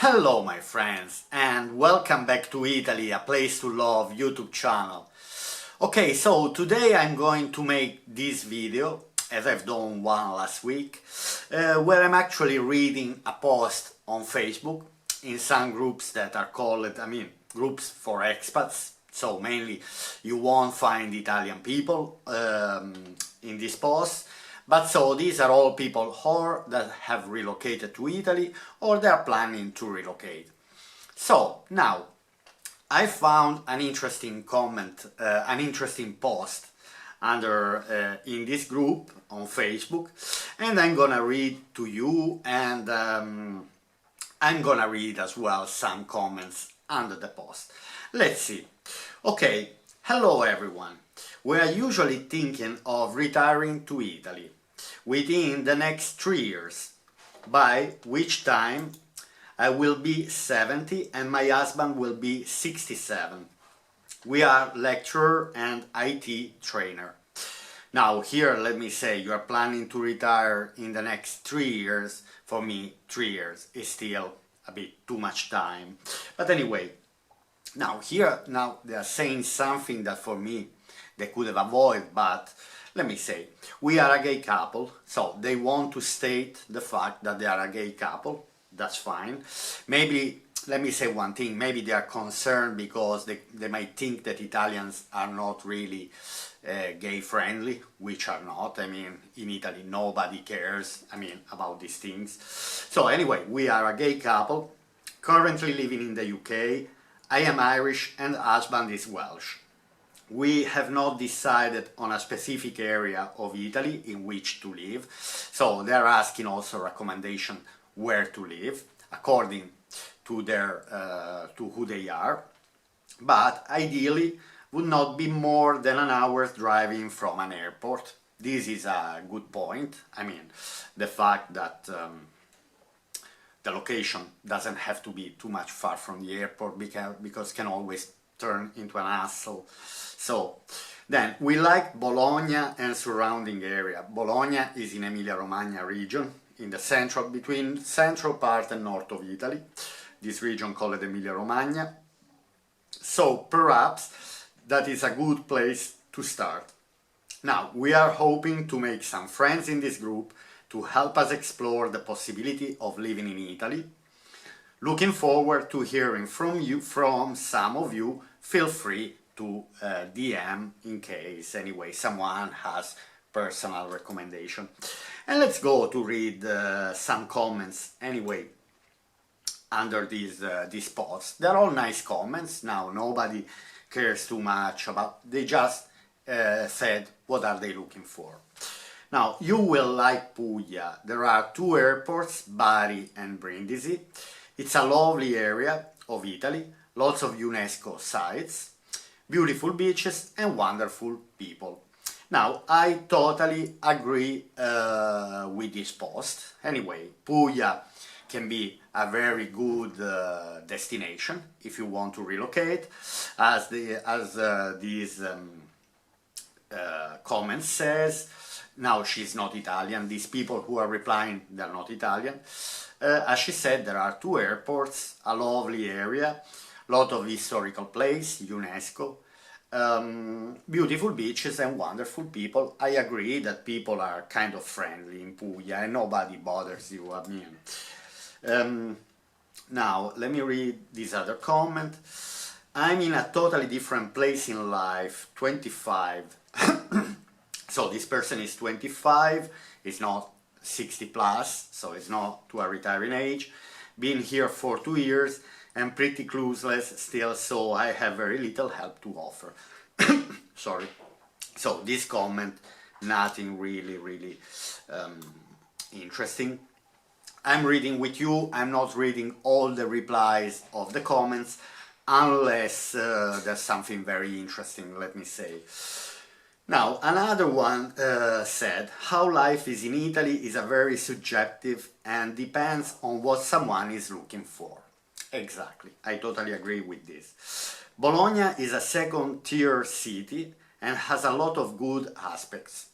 Hello my friends and welcome back to Italy, a place to love YouTube channel. Okay, so today I'm going to make this video, as I've done one last week, where I'm actually reading a post on Facebook in some groups that are called, groups for expats. So mainly you won't find Italian people in this post. But so these are all people that have relocated to Italy or they are planning to relocate. So now I found an interesting comment, an interesting post under in this group on Facebook, and I'm gonna read to you, and I'm gonna read as well some comments under the post. Let's see. Okay, hello everyone. We are usually thinking of retiring to Italy within the next 3 years, by which time I will be 70 and my husband will be 67. We are lecturer and IT trainer. Now here let me say, you are planning to retire in the next 3 years. For me 3 years is still a bit too much time. But anyway, now they are saying something that for me they could have avoided, but let me say, we are a gay couple, so they want to state the fact that they are a gay couple. That's fine. Maybe, let me say one thing, maybe they are concerned because they might think that Italians are not really gay friendly, which are not. I mean, in Italy nobody cares, about these things. So anyway, we are a gay couple, currently living in the UK. I am Irish and husband is Welsh. We have not decided on a specific area of Italy in which to live, so they're asking also recommendation where to live according to their to who they are, but ideally would not be more than an hour's driving from an airport. This is a good point. The fact that the location doesn't have to be too much far from the airport, because can always turn into an hassle. So then we like Bologna and surrounding area. Bologna is in Emilia-Romagna region, in the between central part and north of Italy. This region called Emilia-Romagna. So perhaps that is a good place to start. Now we are hoping to make some friends in this group to help us explore the possibility of living in Italy. Looking forward to hearing from some of you. Feel free to DM in case anyway someone has personal recommendation. And let's go to read some comments anyway under this post. They're all nice comments. Now nobody cares too much about, they just said what are they looking for. Now you will like Puglia. There are 2 airports, Bari and Brindisi. It's a lovely area of Italy, lots of UNESCO sites, beautiful beaches and wonderful people. Now, I totally agree with this post. Anyway, Puglia can be a very good destination if you want to relocate, as this comment says. Now, she's not Italian. These people who are replying, they're not Italian. As she said, there are 2 airports, a lovely area, lot of historical place, UNESCO, beautiful beaches and wonderful people. I agree that people are kind of friendly in Puglia and nobody bothers you. Now let me read this other comment. I'm in a totally different place in life, 25. So this person is 25, is not 60 plus, so it's not to a retiring age. Been here for 2 years and pretty clueless still, so I have very little help to offer. Sorry. So this comment, nothing really interesting. I'm reading with you. I'm not reading all the replies of the comments unless there's something very interesting, let me say. Now, another one said, how life is in Italy is a very subjective and depends on what someone is looking for. Exactly, I totally agree with this. Bologna is a second-tier city and has a lot of good aspects.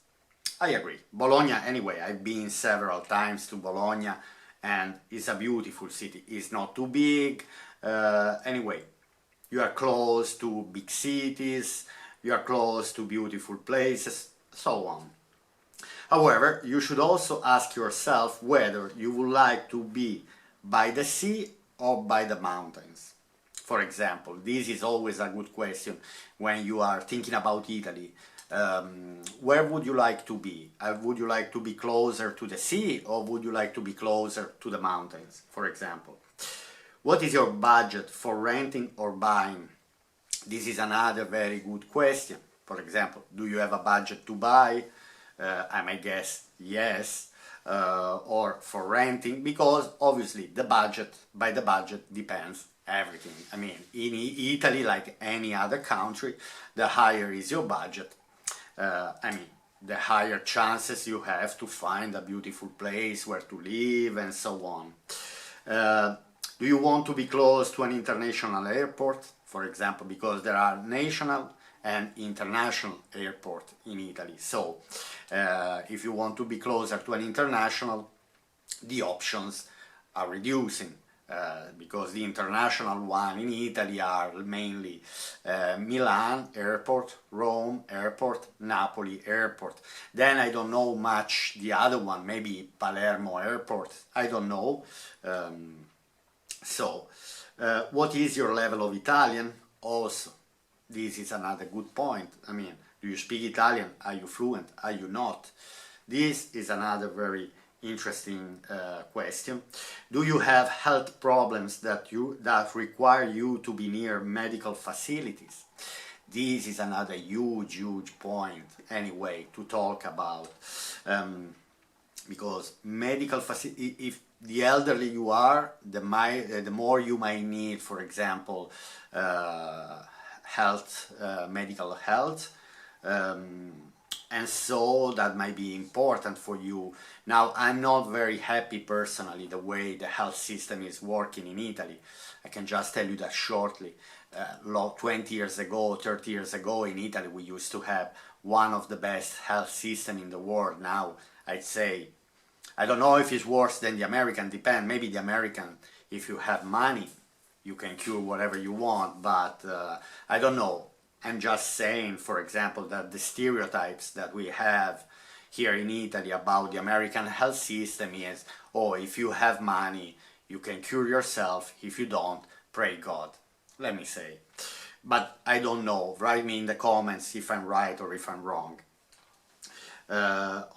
I agree. Bologna, anyway, I've been several times to Bologna and it's a beautiful city. It's not too big. Anyway, you are close to big cities, you are close to beautiful places, so on. However, you should also ask yourself whether you would like to be by the sea or by the mountains. For example, this is always a good question when you are thinking about Italy. Where would you like to be? Would you like to be closer to the sea, or would you like to be closer to the mountains, for example? What is your budget for renting or buying? This is another very good question. For example, do you have a budget to buy? I might guess yes. Or for renting, because obviously by the budget depends everything. I mean, in Italy, like any other country, the higher is your budget, the higher chances you have to find a beautiful place where to live and so on. Do you want to be close to an international airport, for example, because there are national and international airport in Italy. So if you want to be closer to an international, the options are reducing. Because the international one in Italy are mainly Milan airport, Rome airport, Napoli airport. Then I don't know much the other one, maybe Palermo airport, I don't know. What is your level of Italian? Also, this is another good point. I mean, do you speak Italian? Are you fluent? Are you not? This is another very interesting question. Do you have health problems that require you to be near medical facilities? This is another huge point anyway to talk about, because medical facility, if the elderly you are, the more you might need, for example, medical health, and so that might be important for you. Now, I'm not very happy personally the way the health system is working in Italy. I can just tell you that shortly. 20 years ago, 30 years ago in Italy, we used to have one of the best health systems in the world. Now, I'd say, I don't know if it's worse than the American, depend. Maybe the American, if you have money, you can cure whatever you want, but I don't know. I'm just saying, for example, that the stereotypes that we have here in Italy about the American health system is, oh, if you have money, you can cure yourself. If you don't, pray God, let me say. But I don't know. Write me in the comments if I'm right or if I'm wrong.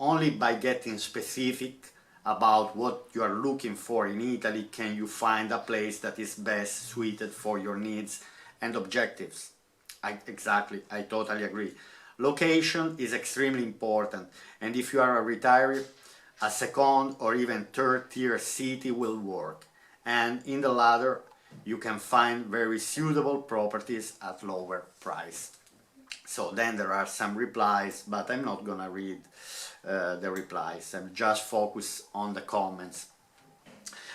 Only by getting specific about what you are looking for in Italy can you find a place that is best suited for your needs and objectives. Exactly, I totally agree. Location is extremely important, and if you are a retiree, a second or even third tier city will work, and in the latter you can find very suitable properties at lower price. So then there are some replies, but I'm not gonna read the replies. I'm just focus on the comments.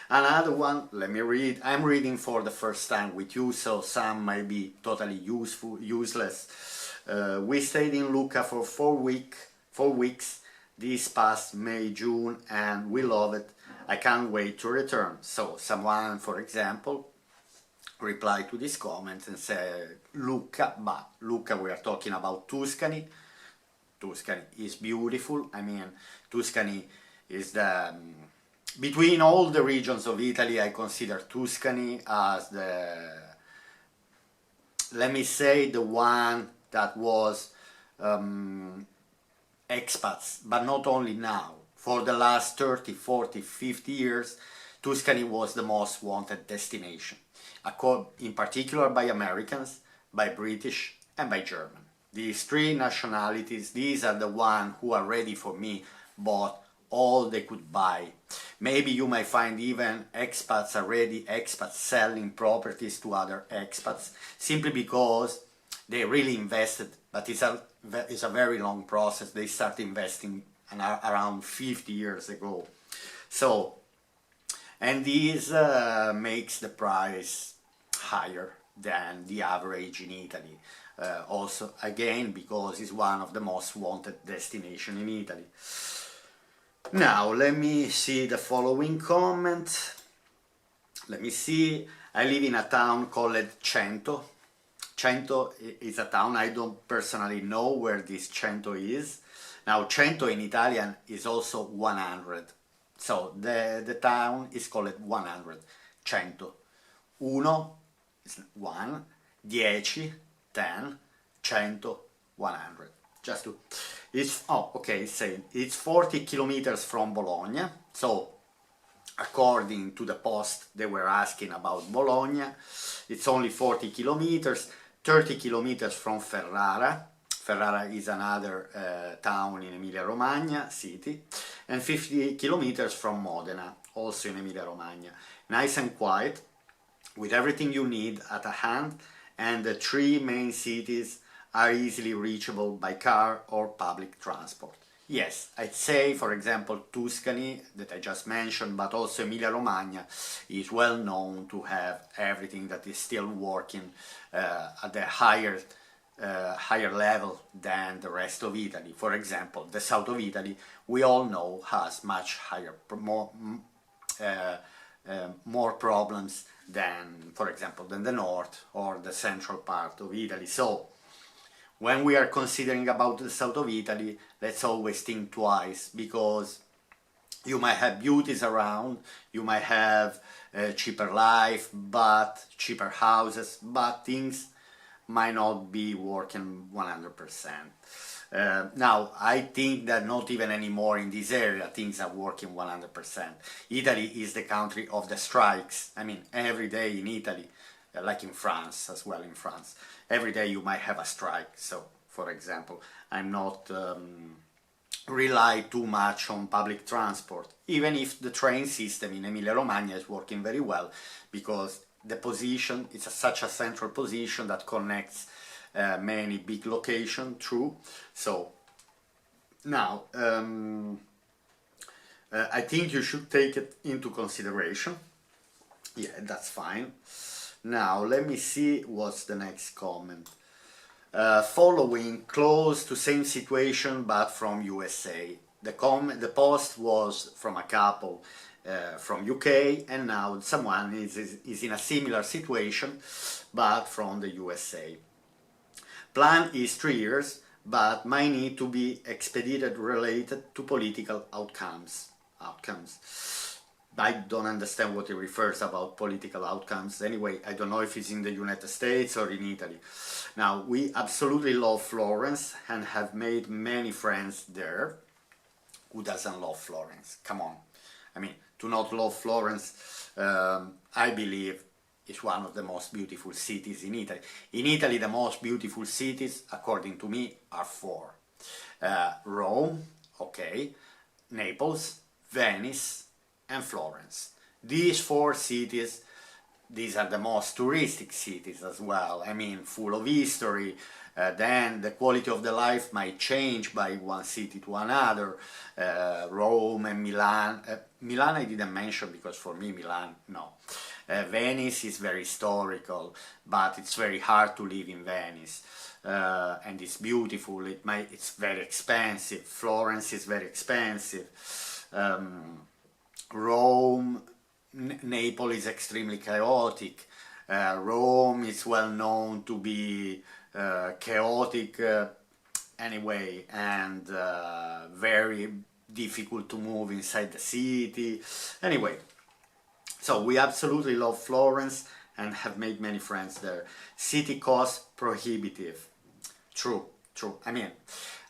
Another one, let me read. I'm reading for the first time with you, so some might be totally useless. We stayed in Lucca for 4 weeks this past May, June, and we love it. I can't wait to return. So someone, for example, replied to this comment and said Lucca, but Lucca, we are talking about Tuscany. Tuscany is beautiful. I mean, Tuscany is the between all the regions of Italy, I consider Tuscany as the, let me say, the one that was expats, but not only now. For the last 30, 40, 50 years, Tuscany was the most wanted destination, in particular by Americans, by British, and by German. These three nationalities, these are the ones who are ready for me, bought all they could buy. Maybe you might find even expats selling properties to other expats, simply because they really invested, but it's a very long process. They start investing around 50 years ago. So, and this makes the price higher than the average in Italy. Also, again, because it's one of the most wanted destinations in Italy. Now, let me see the following comment. Let me see. I live in a town called Cento. Cento is a town, I don't personally know where this Cento is. Now, Cento in Italian is also 100. So the town is called 100. Cento. Uno is 1, 10, 10, Cento, 100. Just to, it's, oh, okay, same. It's 40 kilometers from Bologna. So, according to the post, they were asking about Bologna. It's only 40 kilometers, 30 kilometers from Ferrara. Ferrara is another town in Emilia-Romagna city, and 50 kilometers from Modena, also in Emilia-Romagna. Nice and quiet, with everything you need at a hand, and the three main cities are easily reachable by car or public transport. Yes, I'd say, for example, Tuscany, that I just mentioned, but also Emilia-Romagna, is well known to have everything that is still working at the higher level than the rest of Italy. For example, the south of Italy, we all know, has much higher, more problems than, for example, than the north or the central part of Italy. So, when we are considering about the south of Italy, let's always think twice, because you might have beauties around, you might have cheaper life, but cheaper houses, but things might not be working 100%. Now, I think that not even anymore in this area things are working 100%. Italy is the country of the strikes. I mean, every day in Italy, like in France as well, in France, every day you might have a strike. So, for example, I'm not rely too much on public transport, even if the train system in Emilia-Romagna is working very well, because the position is such a central position that connects many big locations through. So now I think you should take it into consideration. Yeah, that's fine. Now let me see what's the next comment. Following close to same situation but from USA. The post was from a couple from UK, and now someone is in a similar situation but from the USA. Plan is 3 years, but might need to be expedited related to political outcomes. I don't understand what it refers about political outcomes. Anyway, I don't know if it's in the United States or in Italy. Now, we absolutely love Florence and have made many friends there. Who doesn't love Florence? Come on. I mean, to not love Florence, I believe, is one of the most beautiful cities in Italy. In Italy, the most beautiful cities, according to me, are 4. Rome, okay, Naples, Venice, and Florence. These 4 cities, these are the most touristic cities as well. I mean, full of history. Then the quality of the life might change by one city to another. Rome and Milan. Milan I didn't mention because for me Milan, no. Venice is very historical, but it's very hard to live in Venice. And it's beautiful. It's very expensive. Florence is very expensive. Rome, Naples is extremely chaotic. Rome is well known to be chaotic anyway, and very difficult to move inside the city. Anyway, so we absolutely love Florence and have made many friends there. City costs prohibitive. True, true. I mean,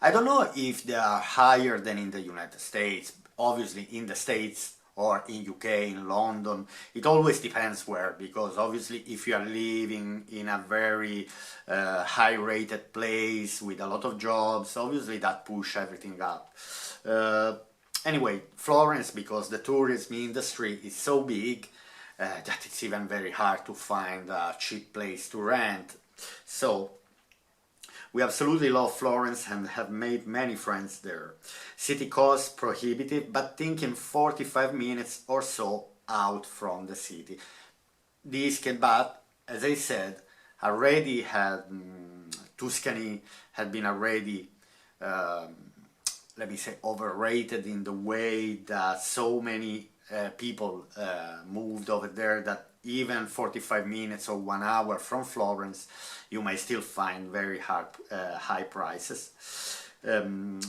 I don't know if they are higher than in the United States. Obviously, in the States or in UK, in London, it always depends where, because obviously if you are living in a very high-rated place with a lot of jobs, obviously that push everything up. Anyway, Florence, because the tourism industry is so big that it's even very hard to find a cheap place to rent. So we absolutely love Florence and have made many friends there. City costs prohibitive, but thinking 45 minutes or so out from the city. But as I said, already had Tuscany had been already let me say, overrated in the way that so many people moved over there, that even 45 minutes or 1 hour from Florence, you may still find very high prices.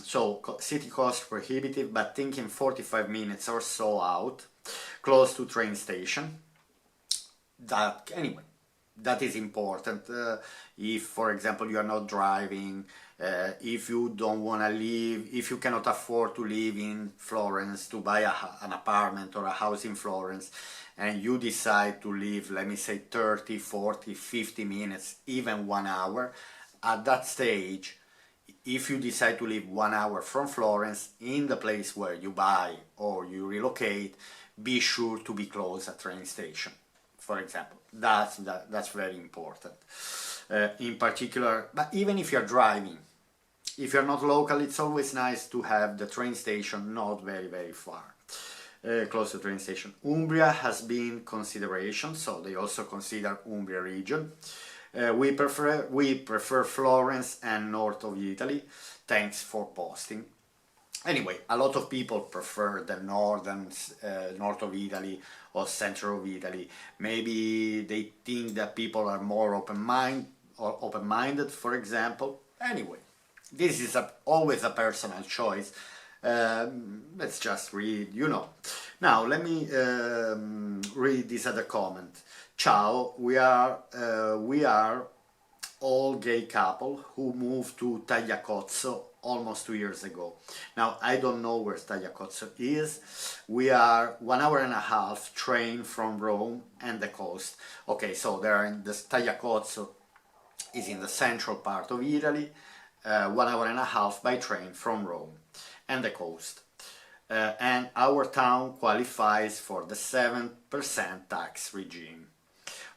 So city cost prohibitive, but thinking 45 minutes or so out, close to train station. That, anyway, that is important. If, for example, you are not driving, if you don't want to live, if you cannot afford to live in Florence, to buy an apartment or a house in Florence, and you decide to live, let me say, 30, 40, 50 minutes, even 1 hour, at that stage, if you decide to live 1 hour from Florence, in the place where you buy or you relocate, be sure to be close at train station, for example. That's very important. In particular, but even if you're driving, if you're not local, it's always nice to have the train station not very far, close to the train station. Umbria has been consideration, so they also consider Umbria region. We prefer Florence and north of Italy. Thanks for posting. Anyway, a lot of people prefer the north of Italy or center of Italy. Maybe they think that people are more open-minded, for example. Anyway, this is always a personal choice. Let's just read, Now, let me read this other comment. Ciao, we are all gay couple who moved to Tagliacozzo almost 2 years ago. Now, I don't know where Tagliacozzo is. We are 1.5 hours train from Rome and the coast. Okay, so the Tagliacozzo is in the central part of Italy, 1.5 hours by train from Rome and the coast. And our town qualifies for the 7% tax regime.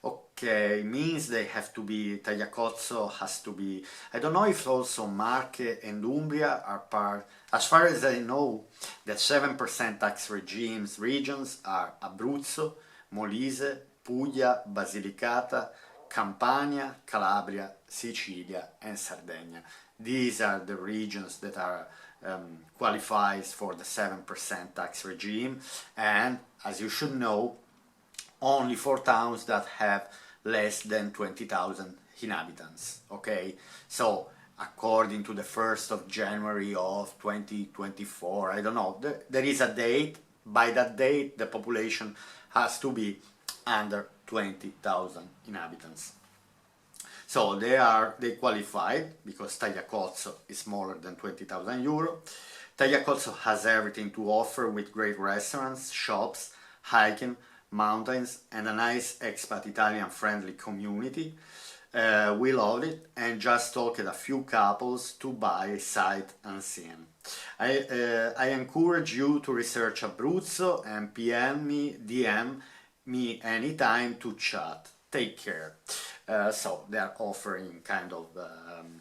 Okay, means they have to be, Tagliacozzo has to be, I don't know if also Marche and Umbria are part, as far as I know, the 7% tax regions are Abruzzo, Molise, Puglia, Basilicata, Campania, Calabria, Sicilia and Sardinia. These are the regions that are qualifies for the 7% tax regime, and as you should know, only for towns that have less than 20,000 inhabitants. Okay, so according to the 1st of January of 2024, I don't know, there is a date. By that date, the population has to be under 20,000 inhabitants. So they qualified because Tagliacozzo is smaller than 20,000 euro. Tagliacozzo has everything to offer with great restaurants, shops, hiking, mountains and a nice expat Italian friendly community. We loved it and just talked a few couples to buy sight unseen. I encourage you to research Abruzzo and DM me anytime to chat. Take care. So they are offering kind of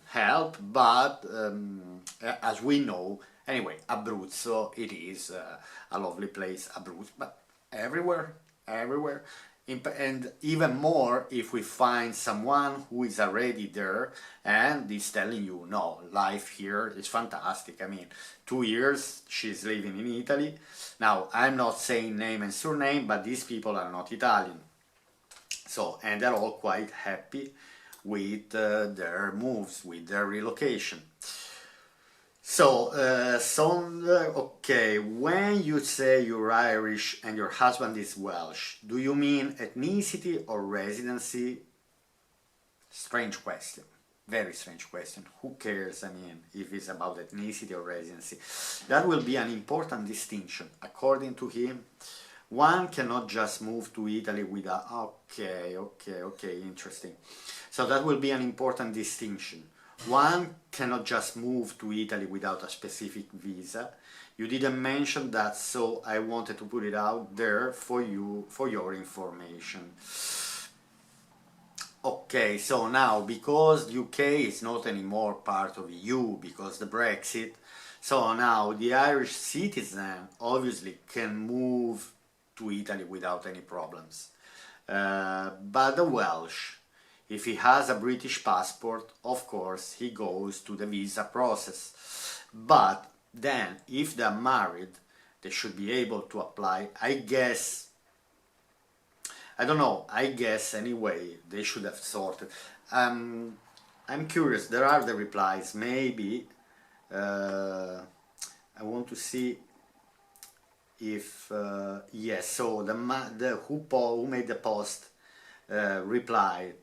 help, but as we know, anyway, Abruzzo, it is a lovely place, Abruzzo, but everywhere, and even more if we find someone who is already there and is telling you, no, life here is fantastic. I mean, 2 years she's living in Italy. Now, I'm not saying name and surname, but these people are not Italian. So, and they're all quite happy with their moves, with their relocation. So, okay, when you say you're Irish and your husband is Welsh, do you mean ethnicity or residency? Strange question, very strange question. Who cares, I mean, if it's about ethnicity or residency? That will be an important distinction. According to him, one cannot just move to Italy without... Okay, interesting. So that will be an important distinction. One cannot just move to Italy without a specific visa. You didn't mention that, so I wanted to put it out there for you, for your information. Okay, so now, because the UK is not anymore part of EU, because the Brexit, so now the Irish citizen obviously can move to Italy without any problems. But the Welsh, if he has a British passport, of course he goes to the visa process. But Then, if they're married, they should be able to apply. I guess, I don't know, I guess anyway, they should have sorted. I'm curious, there are the replies, maybe, I want to see if, yes, so the who made the post replied.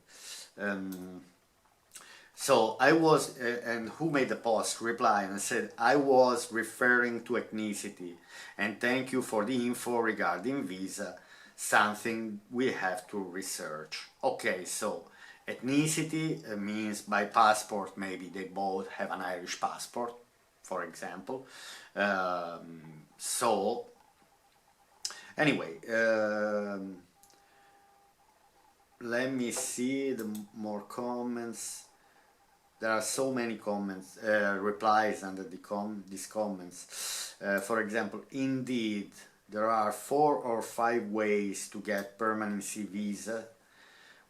So I was, and who made the post replied and said, I was referring to ethnicity, and thank you for the info regarding visa, something we have to research. Okay, so ethnicity means by passport, maybe they both have an Irish passport, for example. So anyway, let me see the more comments. There are so many comments, replies under these comments. For example, indeed, there are 4 or 5 ways to get permanency visa.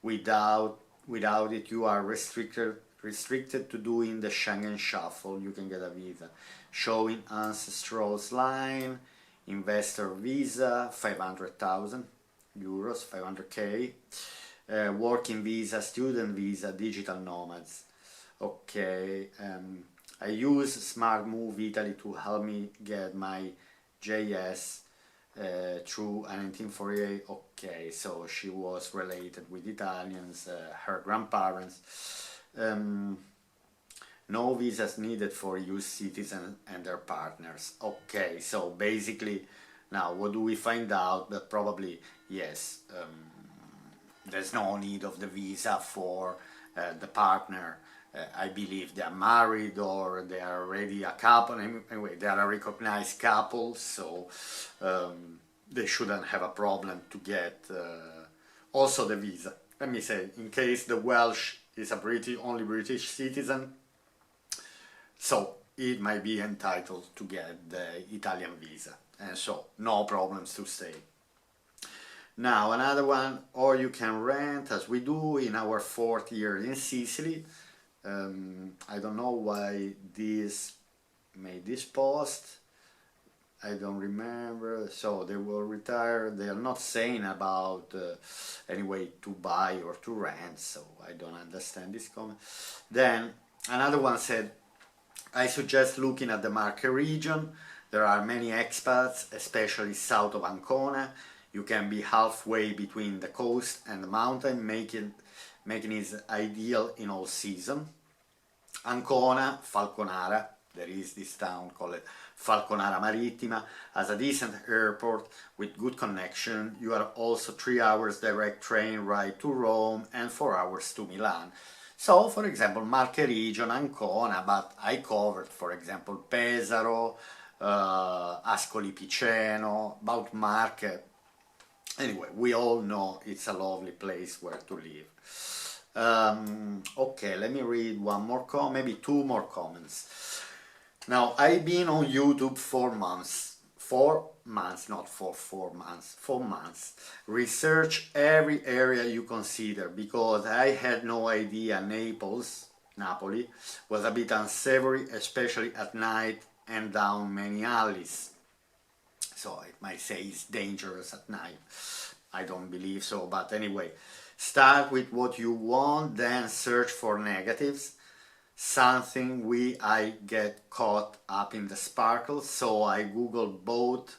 Without it, you are restricted to doing the Schengen shuffle. You can get a visa. Showing ancestral's line, investor visa, 500,000 euros, 500k. Working visa, student visa, digital nomads. Okay, I use Smart Move Italy to help me get my JS through 1948. Okay, so she was related with Italians, her grandparents. No visas needed for EU citizens and their partners. Okay, so basically, now what do we find out? That probably, yes, there's no need of the visa for the partner. I believe they are married or they are already a couple. Anyway, they are a recognized couple, so they shouldn't have a problem to get also the visa. Let me say, in case the Welsh is a only British citizen, so it might be entitled to get the Italian visa, and so no problems to stay. Now another one, or you can rent, as we do in our 4th year in Sicily. I don't know why this made this post, I don't remember. So they will retire. They are not saying about anyway to buy or to rent, so I don't understand this comment. Then another one said, I suggest looking at the Marche region. There are many expats, especially south of Ancona. You can be halfway between the coast and the mountain, making it ideal in all season. Ancona, Falconara, there is this town called Falconara Marittima, has a decent airport with good connection. You have also 3 hours direct train ride to Rome and 4 hours to Milan. So, for example, Marche region, Ancona, but I covered, for example, Pesaro, Ascoli Piceno, about Marche. Anyway, we all know it's a lovely place where to live. Okay, let me read one more maybe 2 more comments. Now, I've been on YouTube 4 months. 4 months, not for 4 months, 4 months. Research every area you consider, because I had no idea Napoli, was a bit unsavory, especially at night and down many alleys. So it might say it's dangerous at night. I don't believe so, but anyway, start with what you want, then search for negatives. I get caught up in the sparkle, so I Google both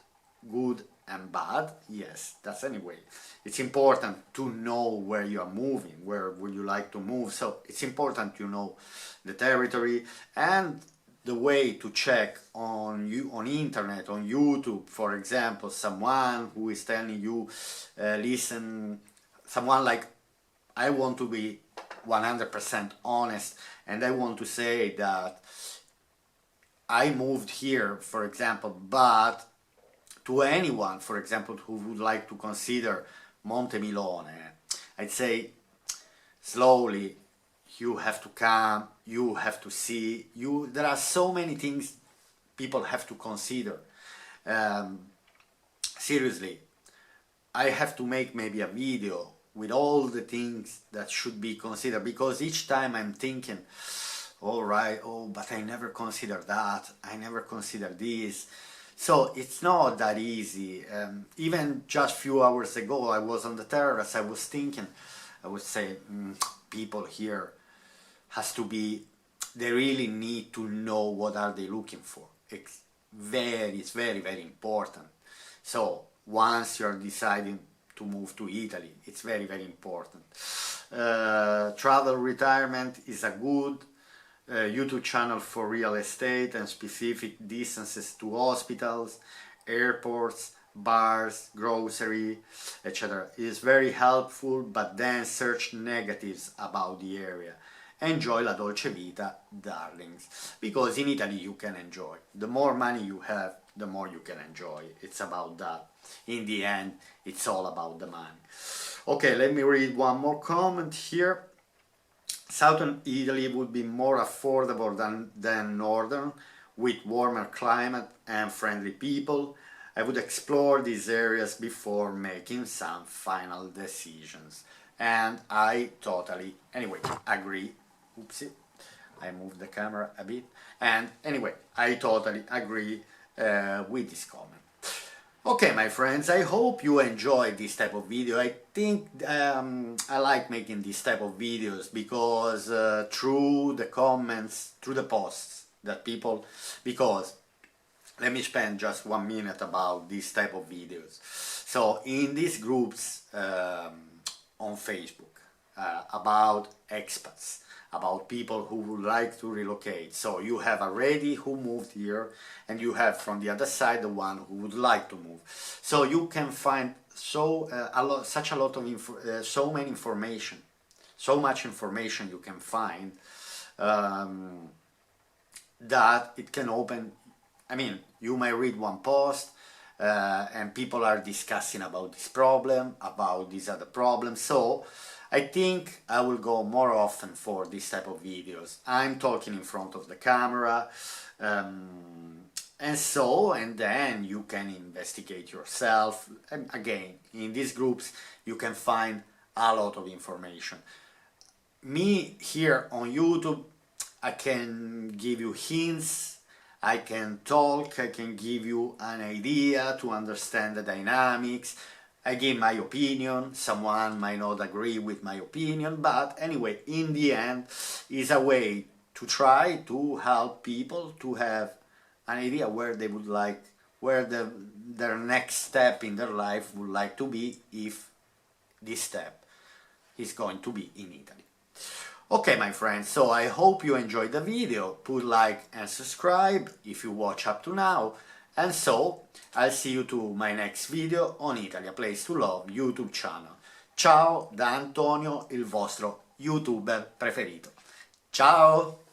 good and bad. Yes, that's anyway. It's important to know where you are moving, where would you like to move. So it's important to know the territory and the way to check on internet, on YouTube, for example, someone who is telling you, listen, someone like, I want to be 100% honest, and I want to say that I moved here, for example, but to anyone, for example, who would like to consider Monte Milone, I'd say slowly, you have to come, you have to see, there are so many things people have to consider. Seriously, I have to make maybe a video with all the things that should be considered, because each time I'm thinking, all right, oh, but I never considered that, I never considered this. So it's not that easy. Even just few hours ago, I was on the terrace, I was thinking, I would say, people here has to be, they really need to know what are they looking for. It's very, very important. So once you're deciding to move to Italy, it's very, very important. Travel retirement is a good YouTube channel for real estate and specific distances to hospitals, airports, bars, grocery, etc. It is very helpful, but then search negatives about the area. Enjoy la dolce vita, darlings, because in Italy you can enjoy. The more money you have, the more you can enjoy. It's about that. In the end, it's all about the money. Okay, let me read one more comment here. Southern Italy would be more affordable than northern, with warmer climate and friendly people. I would explore these areas before making some final decisions. And I totally, anyway, agree. Oopsie, I moved the camera a bit. And anyway, I totally agree with this comment. Okay, my friends, I hope you enjoyed this type of video. I think I like making this type of videos because through the comments, through the posts that people, because let me spend just 1 minute about this type of videos. So in these groups on Facebook about expats, about people who would like to relocate. So you have already who moved here, and you have from the other side the one who would like to move. So you can find so many information, so much information you can find that it can open. I mean, you may read one post and people are discussing about this problem, about these other problems. So I think I will go more often for this type of videos. I'm talking in front of the camera, and then you can investigate yourself. And again, in these groups you can find a lot of information. Me here on YouTube, I can give you hints, I can talk, I can give you an idea to understand the dynamics. I give my opinion, someone might not agree with my opinion, but anyway, in the end, is a way to try to help people to have an idea where they would like, where their next step in their life would like to be, if this step is going to be in Italy. Okay, my friends, so I hope you enjoyed the video. Put like and subscribe if you watch up to now. And so, I'll see you to my next video on Italy, a place to love YouTube channel. Ciao da Antonio, il vostro YouTuber preferito. Ciao!